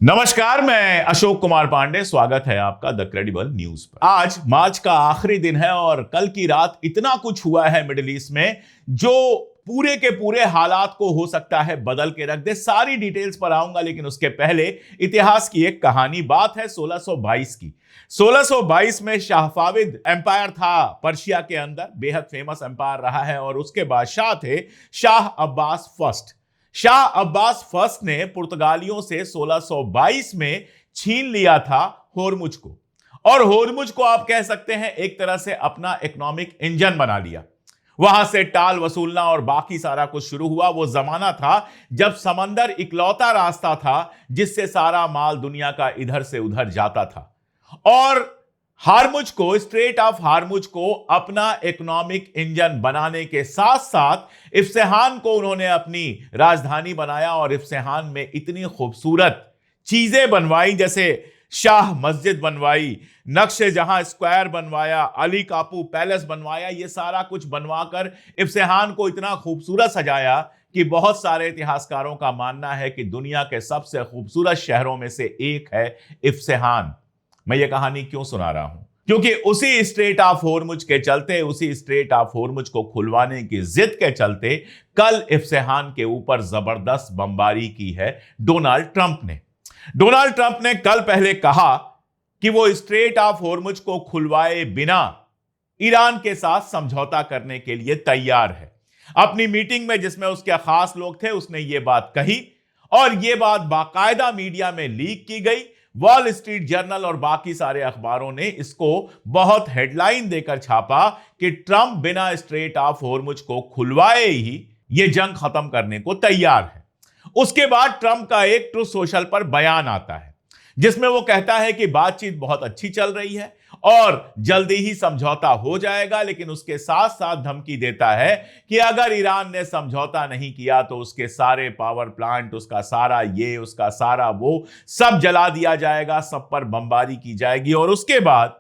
नमस्कार, मैं अशोक कुमार पांडे। स्वागत है आपका द क्रेडिबल न्यूज पर। आज मार्च का आखिरी दिन है और कल की रात इतना कुछ हुआ है मिडिल ईस्ट में जो पूरे के पूरे हालात को हो सकता है बदल के रख दे। सारी डिटेल्स पर आऊंगा, लेकिन उसके पहले इतिहास की एक कहानी। बात है 1622 की। 1622 में शाहफाविद एम्पायर था पर्शिया के अंदर, बेहद फेमस एम्पायर रहा है। और उसके बाद शाह थे शाह अब्बास फर्स्ट। शाह अब्बास फर्स्ट ने पुर्तगालियों से 1622 में छीन लिया था होर्मुज को, और होर्मुज को आप कह सकते हैं एक तरह से अपना इकोनॉमिक इंजन बना लिया। वहां से टाल वसूलना और बाकी सारा कुछ शुरू हुआ। वो जमाना था जब समंदर इकलौता रास्ता था जिससे सारा माल दुनिया का इधर से उधर जाता था। और हार्मुज को, स्ट्रेट ऑफ हार्मुज को अपना इकोनॉमिक इंजन बनाने के साथ साथ इफ्तेहान को उन्होंने अपनी राजधानी बनाया। और इफ्तेहान में इतनी खूबसूरत चीजें बनवाई, जैसे शाह मस्जिद बनवाई, नक्शे जहां स्क्वायर बनवाया, अली कापू पैलेस बनवाया। ये सारा कुछ बनवाकर इफ्तेहान को इतना खूबसूरत सजाया कि बहुत सारे इतिहासकारों का मानना है कि दुनिया के सबसे खूबसूरत शहरों में से एक है इफ्तेहान। मैं ये कहानी क्यों सुना रहा हूं? क्योंकि उसी स्ट्रेट ऑफ होर्मुज के चलते, उसी स्ट्रेट ऑफ होर्मुज को खुलवाने की जिद के चलते कल इफ्तेहान के ऊपर जबरदस्त बमबारी की है डोनाल्ड ट्रंप ने। डोनाल्ड ट्रंप ने कल पहले कहा कि वो स्ट्रेट ऑफ होर्मुज को खुलवाए बिना ईरान के साथ समझौता करने के लिए तैयार है। अपनी मीटिंग में जिसमें उसके खास लोग थे, उसने ये बात कही और ये बात बाकायदा मीडिया में लीक की गई। वॉल स्ट्रीट जर्नल और बाकी सारे अखबारों ने इसको बहुत हेडलाइन देकर छापा कि ट्रंप बिना स्ट्रेट ऑफ होर्मुज को खुलवाए ही यह जंग खत्म करने को तैयार है। उसके बाद ट्रंप का एक ट्रूथ सोशल पर बयान आता है जिसमें वो कहता है कि बातचीत बहुत अच्छी चल रही है और जल्दी ही समझौता हो जाएगा, लेकिन उसके साथ साथ धमकी देता है कि अगर ईरान ने समझौता नहीं किया तो उसके सारे पावर प्लांट, उसका सारा ये, उसका सारा वो, सब जला दिया जाएगा, सब पर बमबारी की जाएगी। और उसके बाद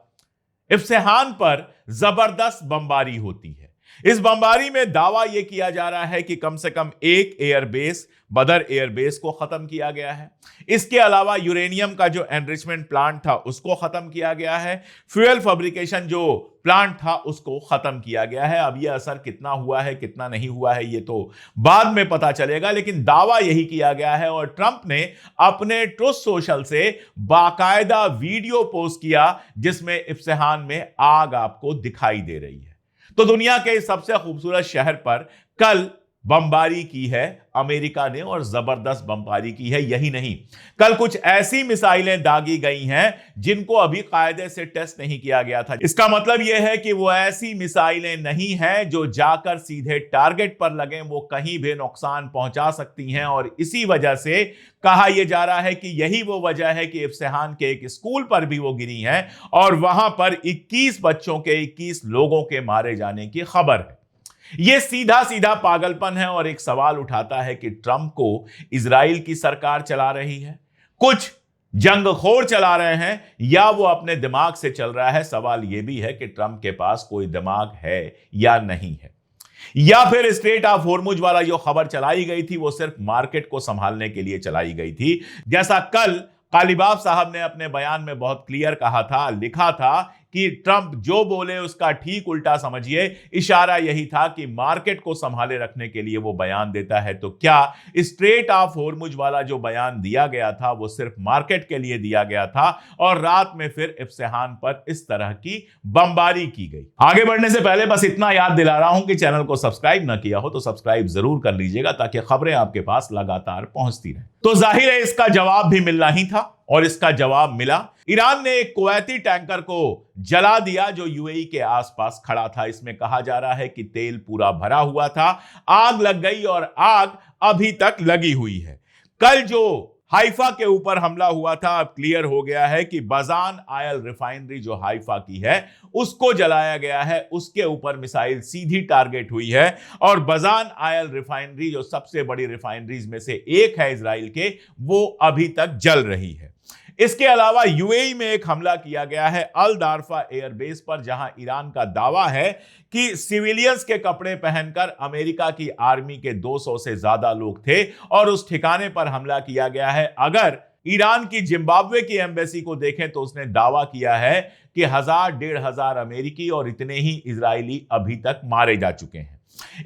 इफ्तेहान पर जबरदस्त बमबारी होती है। इस बमबारी में दावा यह किया जा रहा है कि कम से कम एक एयरबेस, बदर एयरबेस को खत्म किया गया है। इसके अलावा यूरेनियम का जो एनरिचमेंट प्लांट था उसको खत्म किया गया है। फ्यूल फैब्रिकेशन जो प्लांट था उसको खत्म किया गया है। अब यह असर कितना हुआ है, कितना नहीं हुआ है, ये तो बाद में पता चलेगा, लेकिन दावा यही किया गया है। और ट्रंप ने अपने ट्रूथ सोशल से बाकायदा वीडियो पोस्ट किया जिसमें इफ्तेहान में आग आपको दिखाई दे रही है। तो दुनिया के सबसे खूबसूरत शहर पर कल बमबारी की है अमेरिका ने, और जबरदस्त बमबारी की है। यही नहीं, कल कुछ ऐसी मिसाइलें दागी गई हैं जिनको अभी कायदे से टेस्ट नहीं किया गया था। इसका मतलब यह है कि वो ऐसी मिसाइलें नहीं हैं जो जाकर सीधे टारगेट पर लगें, वो कहीं भी नुकसान पहुंचा सकती हैं। और इसी वजह से कहा यह जा रहा है कि यही वो वजह है कि इफ्तेहान के एक स्कूल पर भी वो गिरी हैं और वहां पर 21 बच्चों के, 21 लोगों के मारे जाने की खबर है। यह सीधा सीधा पागलपन है और एक सवाल उठाता है कि ट्रंप को इजराइल की सरकार चला रही है, कुछ जंगखोर चला रहे हैं, या वो अपने दिमाग से चल रहा है। सवाल यह भी है कि ट्रंप के पास कोई दिमाग है या नहीं है, या फिर स्ट्रेट ऑफ होर्मुज वाला जो खबर चलाई गई थी वो सिर्फ मार्केट को संभालने के लिए चलाई गई थी। जैसा कल कालीबाफ साहब ने अपने बयान में बहुत क्लियर कहा था, लिखा था कि ट्रंप जो बोले उसका ठीक उल्टा समझिए। इशारा यही था कि मार्केट को संभाले रखने के लिए वो बयान देता है। तो क्या स्ट्रेट ऑफ होर्मुज वाला जो बयान दिया गया था वो सिर्फ मार्केट के लिए दिया गया था और रात में फिर इफ्तेहान पर इस तरह की बमबारी की गई? आगे बढ़ने से पहले बस इतना याद दिला रहा हूं कि चैनल को सब्सक्राइब ना किया हो तो सब्सक्राइब जरूर कर लीजिएगा ताकि खबरें आपके पास लगातार पहुंचती रहें। तो जाहिर है इसका जवाब भी मिलना ही था और इसका जवाब मिला। ईरान ने एक कुवैती टैंकर को जला दिया जो यूएई के आसपास खड़ा था। इसमें कहा जा रहा है कि तेल पूरा भरा हुआ था, आग लग गई और आग अभी तक लगी हुई है। कल जो हाइफा के ऊपर हमला हुआ था, अब क्लियर हो गया है कि बजान ऑयल रिफाइनरी जो हाइफा की है उसको जलाया गया है, उसके ऊपर मिसाइल सीधी टारगेट हुई है। और बजान ऑयल रिफाइनरी जो सबसे बड़ी रिफाइनरीज में से एक है इजराइल के, वो अभी तक जल रही है। इसके अलावा यूएई में एक हमला किया गया है अल दारफा एयरबेस पर, जहां ईरान का दावा है कि सिविलियंस के कपड़े पहनकर अमेरिका की आर्मी के 200 से ज्यादा लोग थे और उस ठिकाने पर हमला किया गया है। अगर ईरान की जिम्बाब्वे की एम्बेसी को देखें तो उसने दावा किया है कि 1000-1500 अमेरिकी और इतने ही इजरायली अभी तक मारे जा चुके हैं।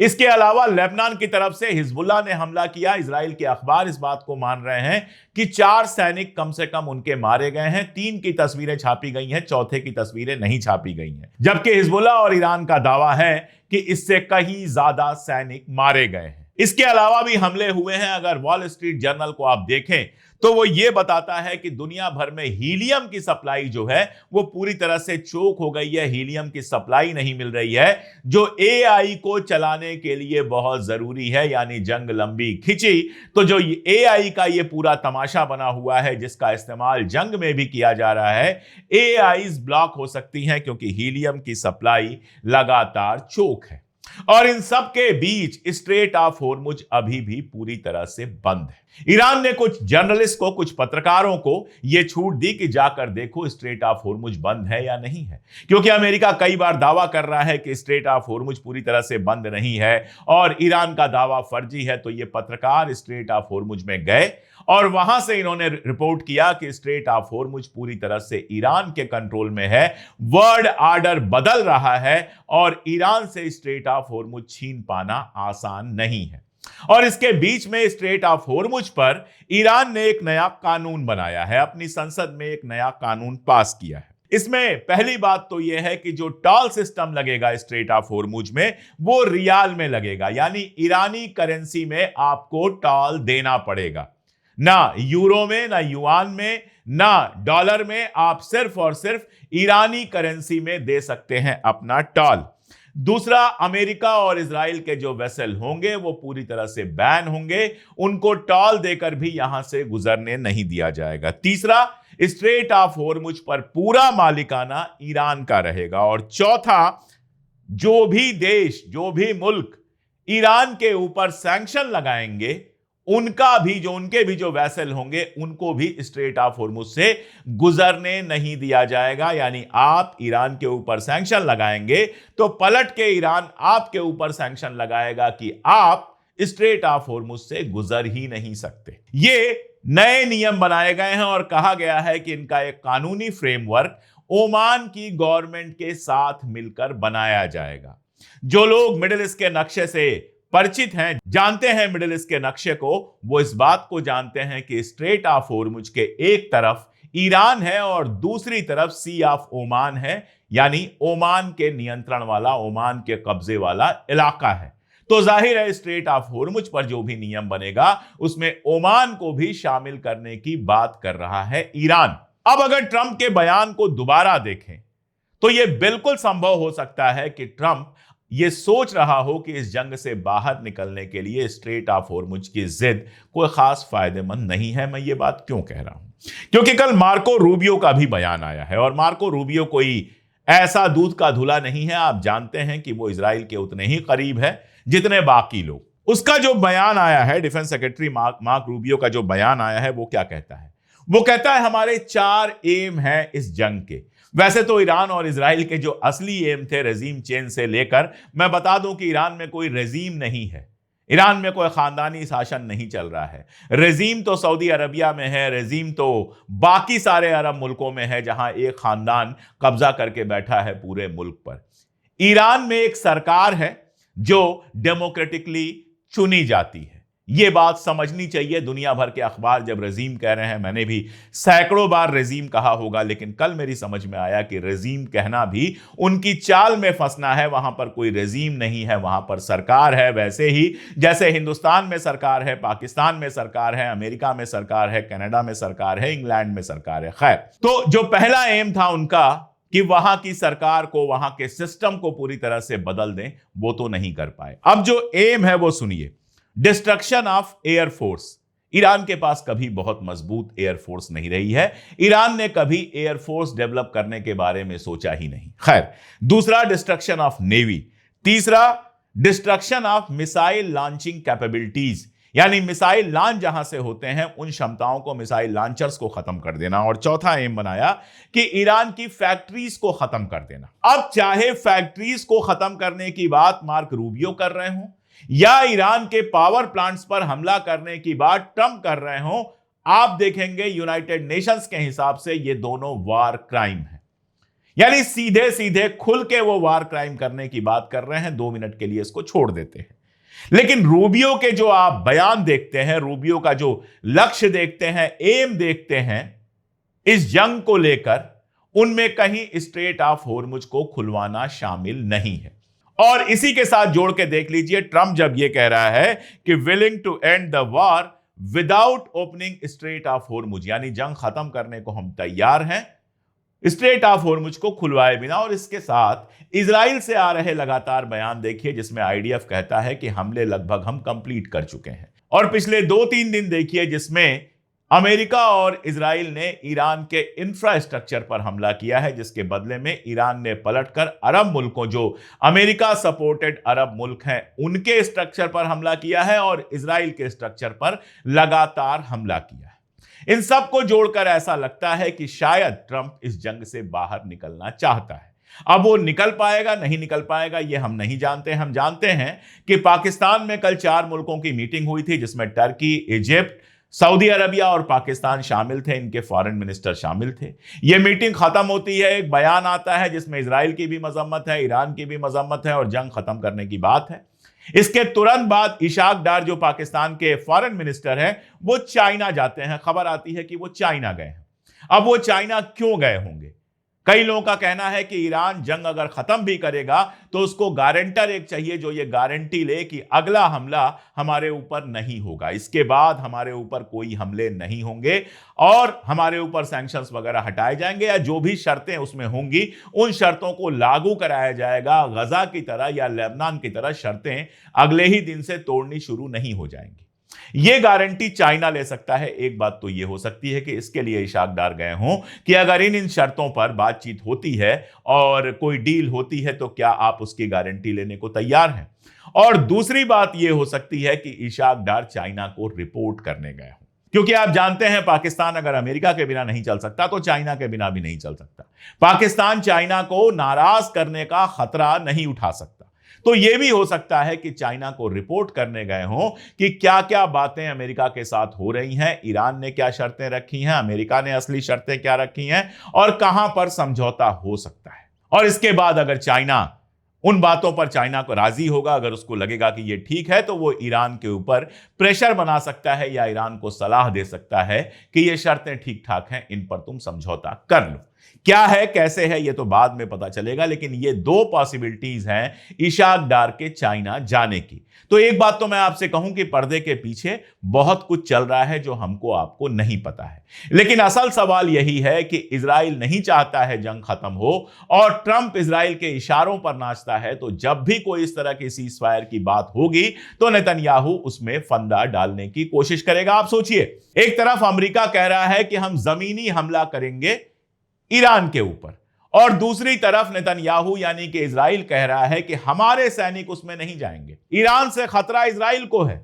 इसके अलावा लेबनान की तरफ से हिजबुल्लाह ने हमला किया। इजराइल के अखबार इस बात को मान रहे हैं कि 4 सैनिक कम से कम उनके मारे गए हैं। 3 की तस्वीरें छापी गई हैं, चौथे की तस्वीरें नहीं छापी गई हैं, जबकि हिजबुल्लाह और ईरान का दावा है कि इससे कहीं ज्यादा सैनिक मारे गए हैं। इसके अलावा भी हमले हुए हैं। अगर वॉल स्ट्रीट जर्नल को आप देखें तो वो ये बताता है कि दुनिया भर में हीलियम की सप्लाई जो है वो पूरी तरह से चोक हो गई है। हीलियम की सप्लाई नहीं मिल रही है, जो एआई को चलाने के लिए बहुत जरूरी है, यानी जंग लंबी खिंची तो जो एआई का ये पूरा तमाशा बना हुआ है, जिसका इस्तेमाल जंग में भी किया जा रहा है, एआईज ब्लॉक हो सकती हैं क्योंकि हीलियम की सप्लाई लगातार चोक है। और इन सब के बीच स्ट्रेट ऑफ होर्मुज अभी भी पूरी तरह से बंद है। ईरान ने कुछ जर्नलिस्ट को, कुछ पत्रकारों को यह छूट दी कि जाकर देखो स्ट्रेट ऑफ होर्मुज बंद है या नहीं है, क्योंकि अमेरिका कई बार दावा कर रहा है कि स्ट्रेट ऑफ होर्मुज पूरी तरह से बंद नहीं है और ईरान का दावा फर्जी है। तो ये पत्रकार स्ट्रेट ऑफ होर्मुज में गए और वहां से इन्होंने रिपोर्ट किया कि स्ट्रेट ऑफ होर्मुज पूरी तरह से ईरान के कंट्रोल में है। वर्ल्ड ऑर्डर बदल रहा है और ईरान से स्ट्रेट ऑफ होर्मुज छीन पाना आसान नहीं है। और इसके बीच में स्ट्रेट ऑफ होर्मुज पर ईरान ने एक नया कानून बनाया है, अपनी संसद में एक नया कानून पास किया है। इसमें पहली बात तो यह है कि जो टॉल सिस्टम लगेगा स्ट्रेट ऑफ होर्मुज में वो रियाल में लगेगा, यानी ईरानी करेंसी में आपको टॉल देना पड़ेगा। ना यूरो में, ना युआन में, ना डॉलर में, आप सिर्फ और सिर्फ ईरानी करेंसी में दे सकते हैं अपना टॉल। दूसरा, अमेरिका और इजराइल के जो वेसल होंगे वो पूरी तरह से बैन होंगे, उनको टॉल देकर भी यहां से गुजरने नहीं दिया जाएगा। तीसरा, स्ट्रेट ऑफ होर्मुज पर पूरा मालिकाना ईरान का रहेगा। और चौथा, जो भी देश, जो भी मुल्क ईरान के ऊपर सैंक्शन लगाएंगे उनके भी जो वेसल होंगे उनको भी स्ट्रेट ऑफ होर्मुज से गुजरने नहीं दिया जाएगा। यानी आप ईरान के ऊपर सैंक्शन लगाएंगे तो पलट के ईरान आपके ऊपर सैंक्शन लगाएगा कि आप स्ट्रेट ऑफ होर्मुज से गुजर ही नहीं सकते। ये नए नियम बनाए गए हैं और कहा गया है कि इनका एक कानूनी फ्रेमवर्क ओमान की गवर्नमेंट के साथ मिलकर बनाया जाएगा। जो लोग मिडिल ईस्ट के नक्शे से परिचित हैं, जानते हैं मिडिल ईस्ट के नक्शे को, वो इस बात को जानते हैं कि स्ट्रेट ऑफ होर्मुज के एक तरफ ईरान है और दूसरी तरफ सी ऑफ ओमान है, यानी ओमान के नियंत्रण वाला, ओमान के कब्जे वाला इलाका है। तो जाहिर है स्ट्रेट ऑफ होर्मुज पर जो भी नियम बनेगा उसमें ओमान को भी शामिल करने की बात कर रहा है ईरान। अब अगर ट्रंप के बयान को दोबारा देखें तो यह बिल्कुल संभव हो सकता है कि ट्रंप ये सोच रहा हो कि इस जंग से बाहर निकलने के लिए स्ट्रेट ऑफ होर्मुज की जिद कोई खास फायदेमंद नहीं है। मैं ये बात क्यों कह रहा हूं? क्योंकि कल मार्को रूबियो का भी बयान आया है और मार्को रूबियो कोई ऐसा दूध का धुला नहीं है। आप जानते हैं कि वो इजराइल के उतने ही करीब है जितने बाकी लोग। उसका जो बयान आया है, डिफेंस सेक्रेटरी मार्क रूबियो का जो बयान आया है, वो क्या कहता है? वो कहता है हमारे 4 एम हैं इस जंग के। वैसे तो ईरान और इजराइल के जो असली एम थे रेजीम चेंज से लेकर, मैं बता दूं कि ईरान में कोई रेजीम नहीं है, ईरान में कोई खानदानी शासन नहीं चल रहा है। रेजीम तो सऊदी अरबिया में है, रेजीम तो बाकी सारे अरब मुल्कों में है जहां एक खानदान कब्जा करके बैठा है पूरे मुल्क पर। ईरान में एक सरकार है जो डेमोक्रेटिकली चुनी जाती है। यह बात समझनी चाहिए। दुनिया भर के अखबार जब रेजीम कह रहे हैं, मैंने भी सैकड़ों बार रेजीम कहा होगा, लेकिन कल मेरी समझ में आया कि रेजीम कहना भी उनकी चाल में फंसना है। वहां पर कोई रेजीम नहीं है, वहां पर सरकार है। वैसे ही जैसे हिंदुस्तान में सरकार है, पाकिस्तान में सरकार है, अमेरिका में सरकार है, कनाडा में सरकार है, इंग्लैंड में सरकार है। खैर, तो जो पहला एम था उनका कि वहां की सरकार को, वहां के सिस्टम को पूरी तरह से बदल दें, वो तो नहीं कर पाए। अब जो एम है वो सुनिए, डिस्ट्रक्शन ऑफ एयरफोर्स। ईरान के पास कभी बहुत मजबूत एयरफोर्स नहीं रही है। ईरान ने कभी एयरफोर्स डेवलप करने के बारे में सोचा ही नहीं। खैर, दूसरा डिस्ट्रक्शन ऑफ नेवी। तीसरा destruction of missile launching capabilities, यानी मिसाइल लॉन्च जहां से होते हैं उन क्षमताओं को, मिसाइल लॉन्चर्स को खत्म कर देना। और चौथा एम बनाया कि ईरान की फैक्ट्रीज को खत्म कर देना। अब चाहे फैक्ट्रीज को खत्म करने की बात मार्क रूबियो कर रहे हो या ईरान के पावर प्लांट्स पर हमला करने की बात ट्रंप कर रहे हो, आप देखेंगे यूनाइटेड नेशंस के हिसाब से ये दोनों वार क्राइम है, यानी सीधे सीधे खुल के वो वार क्राइम करने की बात कर रहे हैं। 2 मिनट के लिए इसको छोड़ देते हैं, लेकिन रूबियो के जो आप बयान देखते हैं, रूबियो का जो लक्ष्य देखते हैं, एम देखते हैं इस जंग को लेकर, उनमें कहीं स्ट्रेट ऑफ हॉर्मुज को खुलवाना शामिल नहीं है। और इसी के साथ जोड़ के देख लीजिए, ट्रंप जब यह कह रहा है कि willing to end the war without opening strait of Hormuz, यानी जंग खत्म करने को हम तैयार हैं स्ट्रेट ऑफ हॉर्मुज को खुलवाए बिना। और इसके साथ इजराइल से आ रहे लगातार बयान देखिए, जिसमें आईडीएफ कहता है कि हमले लगभग हम कंप्लीट कर चुके हैं। और पिछले 2-3 दिन देखिए, जिसमें अमेरिका और इजराइल ने ईरान के इंफ्रास्ट्रक्चर पर हमला किया है, जिसके बदले में ईरान ने पलटकर अरब मुल्कों, जो अमेरिका सपोर्टेड अरब मुल्क हैं, उनके स्ट्रक्चर पर हमला किया है और इजराइल के स्ट्रक्चर पर लगातार हमला किया है। इन सब को जोड़कर ऐसा लगता है कि शायद ट्रंप इस जंग से बाहर निकलना चाहता है। अब वो निकल पाएगा नहीं निकल पाएगा ये हम नहीं जानते। हम जानते हैं कि पाकिस्तान में कल 4 मुल्कों की मीटिंग हुई थी, जिसमें टर्की, इजिप्ट, सऊदी अरबिया और पाकिस्तान शामिल थे। इनके फॉरेन मिनिस्टर शामिल थे। यह मीटिंग खत्म होती है, एक बयान आता है जिसमें इजराइल की भी मजम्मत है, ईरान की भी मजम्मत है और जंग खत्म करने की बात है। इसके तुरंत बाद इशाक डार, जो पाकिस्तान के फॉरेन मिनिस्टर हैं, वो चाइना जाते हैं। खबर आती है कि वो चाइना गए हैं। अब वो चाइना क्यों गए होंगे? कई लोगों का कहना है कि ईरान जंग अगर खत्म भी करेगा तो उसको गारंटर एक चाहिए जो ये गारंटी ले कि अगला हमला हमारे ऊपर नहीं होगा, इसके बाद हमारे ऊपर कोई हमले नहीं होंगे और हमारे ऊपर सैंक्शंस वगैरह हटाए जाएंगे, या जो भी शर्तें उसमें होंगी उन शर्तों को लागू कराया जाएगा। गजा की तरह या लेबनान की तरह शर्तें अगले ही दिन से तोड़नी शुरू नहीं हो जाएंगी। यह गारंटी चाइना ले सकता है। एक बात तो यह हो सकती है कि इसके लिए इशाक डार गए हों कि अगर इन शर्तों पर बातचीत होती है और कोई डील होती है तो क्या आप उसकी गारंटी लेने को तैयार हैं। और दूसरी बात यह हो सकती है कि इशाक डार चाइना को रिपोर्ट करने गए हों, क्योंकि आप जानते हैं पाकिस्तान अगर अमेरिका के बिना नहीं चल सकता तो चाइना के बिना भी नहीं चल सकता। पाकिस्तान चाइना को नाराज करने का खतरा नहीं उठा सकता। तो यह भी हो सकता है कि चाइना को रिपोर्ट करने गए हों कि क्या क्या बातें अमेरिका के साथ हो रही हैं, ईरान ने क्या शर्तें रखी हैं, अमेरिका ने असली शर्तें क्या रखी हैं और कहां पर समझौता हो सकता है। और इसके बाद अगर चाइना उन बातों पर चाइना को राजी होगा, अगर उसको लगेगा कि यह ठीक है, तो वो ईरान के ऊपर प्रेशर बना सकता है या ईरान को सलाह दे सकता है कि ये शर्तें ठीक ठाक हैं, इन पर तुम समझौता कर लो। क्या है कैसे है ये तो बाद में पता चलेगा, लेकिन ये 2 पॉसिबिलिटीज हैं इशाक डार के चाइना जाने की। तो एक बात तो मैं आपसे कहूं कि पर्दे के पीछे बहुत कुछ चल रहा है जो हमको आपको नहीं पता है। लेकिन असल सवाल यही है कि इजराइल नहीं चाहता है जंग खत्म हो और ट्रंप इजराइल के इशारों पर नाचता है। तो जब भी कोई इस तरह की सीज फायर की बात होगी तो नेतन्याहू उसमें फंदा डालने की कोशिश करेगा। आप सोचिए, एक तरफ अमेरिका कह रहा है कि हम जमीनी हमला करेंगे ईरान के ऊपर, और दूसरी तरफ नेतन्याहू यानी कि इजराइल कह रहा है कि हमारे सैनिक उसमें नहीं जाएंगे। ईरान से खतरा इजराइल को है,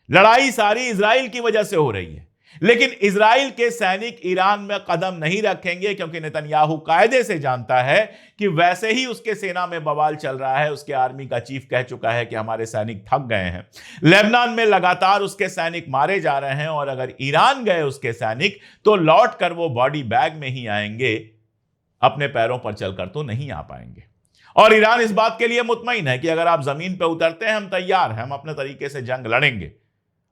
लड़ाई सारी इजराइल की वजह से हो रही है, लेकिन इजराइल के सैनिक ईरान में कदम नहीं रखेंगे क्योंकि नेतन्याहू कायदे से जानता है कि वैसे ही उसके सेना में बवाल चल रहा है। उसके आर्मी का चीफ कह चुका है कि हमारे सैनिक थक गए हैं। लेबनान में लगातार उसके सैनिक मारे जा रहे हैं और अगर ईरान गए उसके सैनिक तो लौट कर वो बॉडी बैग में ही आएंगे, अपने पैरों पर चलकर तो नहीं आ पाएंगे। और ईरान इस बात के लिए मुतमईन है कि अगर आप जमीन पर उतरते हैं हम तैयार हैं, हम अपने तरीके से जंग लड़ेंगे।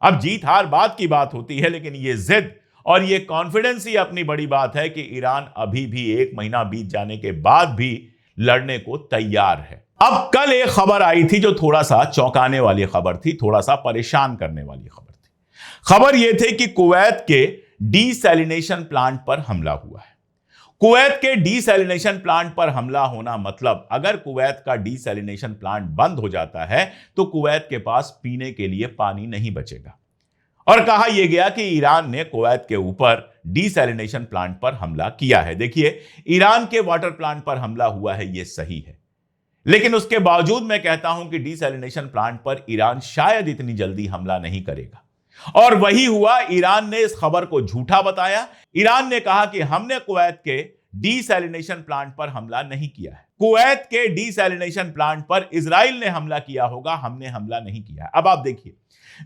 अब जीत हार बात की बात होती है, लेकिन यह जिद और यह कॉन्फिडेंस ही अपनी बड़ी बात है कि ईरान अभी भी 1 महीना बीत जाने के बाद भी लड़ने को तैयार है। अब कल एक खबर आई थी जो थोड़ा सा चौंकाने वाली खबर थी, थोड़ा सा परेशान करने वाली खबर थी। खबर यह थी कि कुवैत के डीसैलिनेशन प्लांट पर हमला हुआ है। कुवैत के डीसैलिनेशन प्लांट पर हमला होना मतलब अगर कुवैत का डीसैलिनेशन प्लांट बंद हो जाता है तो कुवैत के पास पीने के लिए पानी नहीं बचेगा। और कहा यह गया कि ईरान ने कुवैत के ऊपर डीसैलिनेशन प्लांट पर हमला किया है। देखिए, ईरान के वाटर प्लांट पर हमला हुआ है, यह सही है, लेकिन उसके बावजूद मैं कहता हूं कि डीसैलिनेशन प्लांट पर ईरान शायद इतनी जल्दी हमला नहीं करेगा। और वही हुआ, ईरान ने इस खबर को झूठा बताया। ईरान ने कहा कि हमने कुवैत के डीसैलिनेशन प्लांट पर हमला नहीं किया है, कुवैत के डीसैलिनेशन प्लांट पर इजराइल ने हमला किया होगा, हमने हमला नहीं किया है। अब आप देखिए,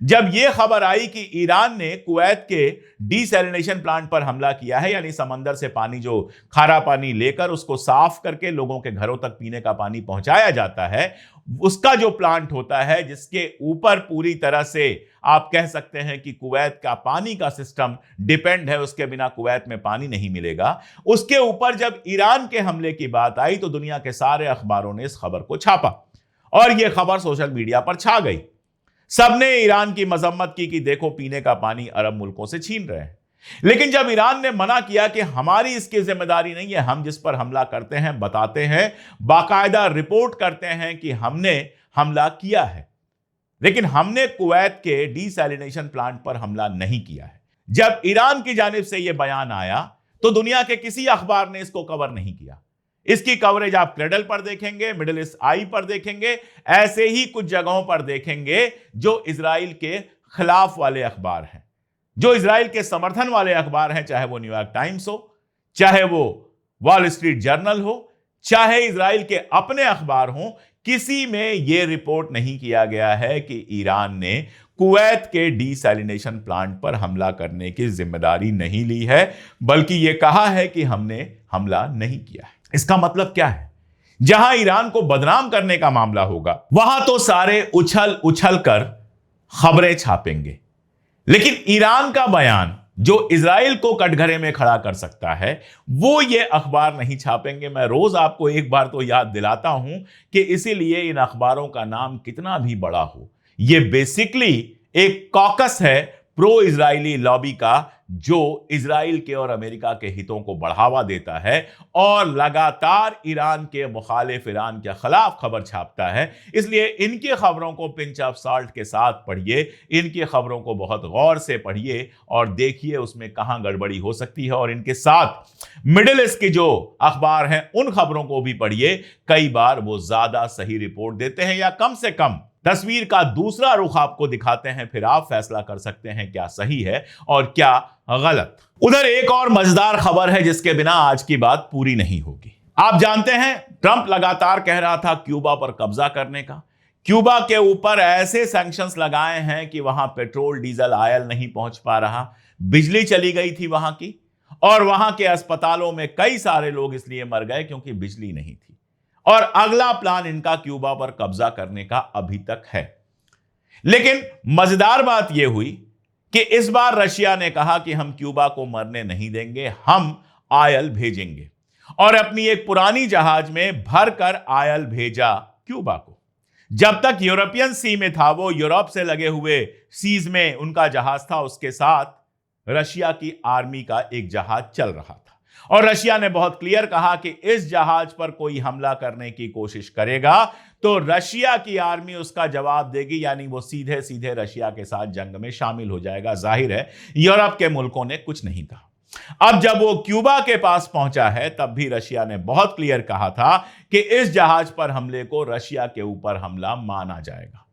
जब यह खबर आई कि ईरान ने कुवैत के डीसैलिनेशन प्लांट पर हमला किया है, यानी समंदर से पानी जो खारा पानी लेकर उसको साफ करके लोगों के घरों तक पीने का पानी पहुंचाया जाता है, उसका जो प्लांट होता है जिसके ऊपर पूरी तरह से आप कह सकते हैं कि कुवैत का पानी का सिस्टम डिपेंड है, उसके बिना कुवैत में पानी नहीं मिलेगा, उसके ऊपर जब ईरान के हमले की बात आई तो दुनिया के सारे अखबारों ने इस खबर को छापा और यह खबर सोशल मीडिया पर छा गई। सबने ईरान की मजम्मत की कि देखो पीने का पानी अरब मुल्कों से छीन रहे हैं। लेकिन जब ईरान ने मना किया कि हमारी इसकी जिम्मेदारी नहीं है, हम जिस पर हमला करते हैं बताते हैं, बाकायदा रिपोर्ट करते हैं कि हमने हमला किया है, लेकिन हमने कुवैत के डीसैलिनेशन प्लांट पर हमला नहीं किया है। जब ईरान की जानिब से यह बयान आया तो दुनिया के किसी अखबार ने इसको कवर नहीं किया। इसकी कवरेज आप क्रेडल पर देखेंगे, मिडिल ईस्ट आई पर देखेंगे, ऐसे ही कुछ जगहों पर देखेंगे जो इजराइल के खिलाफ वाले अखबार हैं, जो इजराइल के समर्थन वाले अखबार हैं, चाहे वो न्यूयॉर्क टाइम्स हो, चाहे वो वॉल स्ट्रीट जर्नल हो, चाहे इजराइल के अपने अखबार हो, किसी में यह रिपोर्ट नहीं किया गया है कि ईरान ने कुवैत के डीसैलिनेशन प्लांट पर हमला करने की जिम्मेदारी नहीं ली है, बल्कि यह कहा है कि हमने हमला नहीं किया है। इसका मतलब क्या है? जहां ईरान को बदनाम करने का मामला होगा वहां तो सारे उछल उछल कर खबरें छापेंगे, लेकिन ईरान का बयान जो इजराइल को कटघरे में खड़ा कर सकता है वो ये अखबार नहीं छापेंगे। मैं रोज आपको एक बार तो याद दिलाता हूं कि इसीलिए इन अखबारों का नाम कितना भी बड़ा हो, ये बेसिकली एक कॉकस है प्रो इजरायली लॉबी का, जो इजराइल के और अमेरिका के हितों को बढ़ावा देता है और लगातार ईरान के मुखालिफ, ईरान के खिलाफ खबर छापता है। इसलिए इनकी खबरों को पिंच ऑफ साल्ट के साथ पढ़िए, इनकी खबरों को बहुत गौर से पढ़िए और देखिए उसमें कहां गड़बड़ी हो सकती है, और इनके साथ मिडिल ईस्ट के जो अखबार हैं उन खबरों को भी पढ़िए। कई बार वो ज्यादा सही रिपोर्ट देते हैं या कम से कम तस्वीर का दूसरा रुख आपको दिखाते हैं, फिर आप फैसला कर सकते हैं क्या सही है और क्या गलत। उधर एक और मजेदार खबर है जिसके बिना आज की बात पूरी नहीं होगी। आप जानते हैं ट्रंप लगातार कह रहा था क्यूबा पर कब्जा करने का, क्यूबा के ऊपर ऐसे सैंक्शंस लगाए हैं कि वहां पेट्रोल, डीजल, ऑयल नहीं पहुंच पा रहा, बिजली चली गई थी वहां की, और वहां के अस्पतालों में कई सारे लोग इसलिए मर गए क्योंकि बिजली नहीं थी। और अगला प्लान इनका क्यूबा पर कब्जा करने का अभी तक है। लेकिन मजेदार बात यह हुई कि इस बार रशिया ने कहा कि हम क्यूबा को मरने नहीं देंगे, हम ऑयल भेजेंगे, और अपनी एक पुरानी जहाज में भरकर ऑयल भेजा क्यूबा को। जब तक यूरोपियन सी में था, वो यूरोप से लगे हुए सीज में उनका जहाज था, उसके साथ रशिया की आर्मी का एक जहाज चल रहा था, और रशिया ने बहुत क्लियर कहा कि इस जहाज पर कोई हमला करने की कोशिश करेगा तो रशिया की आर्मी उसका जवाब देगी, यानी वो सीधे सीधे रशिया के साथ जंग में शामिल हो जाएगा। जाहिर है यूरोप के मुल्कों ने कुछ नहीं कहा। अब जब वो क्यूबा के पास पहुंचा है तब भी रशिया ने बहुत क्लियर कहा था कि इस जहाज पर हमले को रशिया के ऊपर हमला माना जाएगा,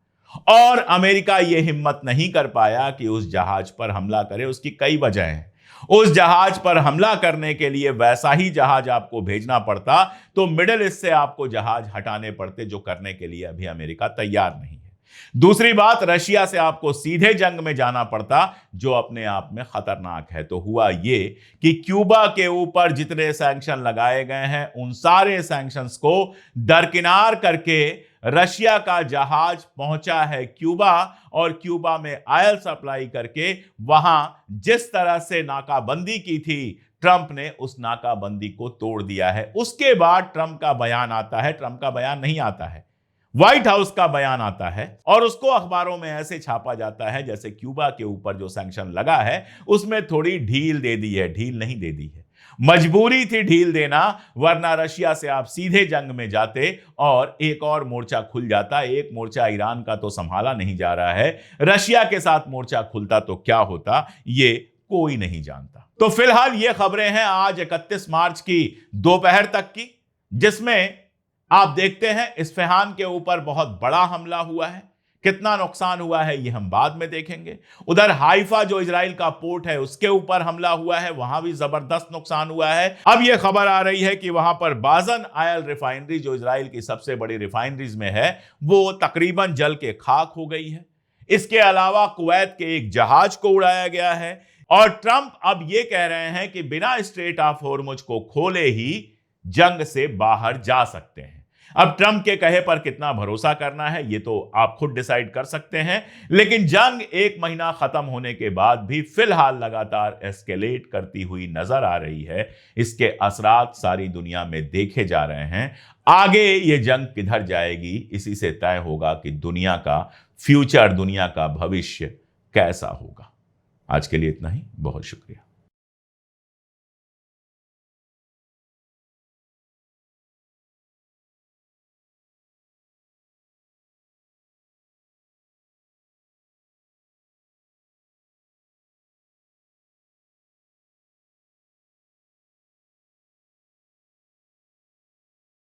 और अमेरिका ये हिम्मत नहीं कर पाया कि उस जहाज पर हमला करे। उसकी कई वजह हैं। उस जहाज पर हमला करने के लिए वैसा ही जहाज आपको भेजना पड़ता तो मिडिल ईस्ट से आपको जहाज हटाने पड़ते, जो करने के लिए अभी अमेरिका तैयार नहीं है। दूसरी बात, रशिया से आपको सीधे जंग में जाना पड़ता, जो अपने आप में खतरनाक है। तो हुआ ये कि क्यूबा के ऊपर जितने सैंक्शन लगाए गए हैं उन सारे सैंक्शंस को दरकिनार करके रशिया का जहाज पहुंचा है क्यूबा, और क्यूबा में ऑयल सप्लाई करके वहां जिस तरह से नाकाबंदी की थी ट्रंप ने उस नाकाबंदी को तोड़ दिया है। उसके बाद ट्रंप का बयान आता है, ट्रंप का बयान नहीं आता है, व्हाइट हाउस का बयान आता है, और उसको अखबारों में ऐसे छापा जाता है जैसे क्यूबा के ऊपर जो सैंक्शन लगा है उसमें थोड़ी ढील दे दी है। ढील नहीं दे दी है, मजबूरी थी ढील देना, वरना रशिया से आप सीधे जंग में जाते और एक और मोर्चा खुल जाता। एक मोर्चा ईरान का तो संभाला नहीं जा रहा है, रशिया के साथ मोर्चा खुलता तो क्या होता ये कोई नहीं जानता। तो फिलहाल ये खबरें हैं आज 31 मार्च की दोपहर तक की, जिसमें आप देखते हैं इस्फहान के ऊपर बहुत बड़ा हमला हुआ है। कितना नुकसान हुआ है ये हम बाद में देखेंगे। उधर हाइफा जो इजराइल का पोर्ट है उसके ऊपर हमला हुआ है, वहां भी जबरदस्त नुकसान हुआ है। अब यह खबर आ रही है कि वहां पर बाजन ऑयल रिफाइनरी जो इजराइल की सबसे बड़ी रिफाइनरीज में है वो तकरीबन जल के खाक हो गई है। इसके अलावा कुवैत के एक जहाज को उड़ाया गया है और ट्रंप अब यह कह रहे हैं कि बिना स्ट्रेट ऑफ हॉर्मुज को खोले ही जंग से बाहर जा सकते हैं। अब ट्रंप के कहे पर कितना भरोसा करना है यह तो आप खुद डिसाइड कर सकते हैं, लेकिन जंग 1 महीना खत्म होने के बाद भी फिलहाल लगातार एस्केलेट करती हुई नजर आ रही है। इसके असरात सारी दुनिया में देखे जा रहे हैं। आगे ये जंग किधर जाएगी इसी से तय होगा कि दुनिया का फ्यूचर, दुनिया का भविष्य कैसा होगा। आज के लिए इतना ही, बहुत शुक्रिया।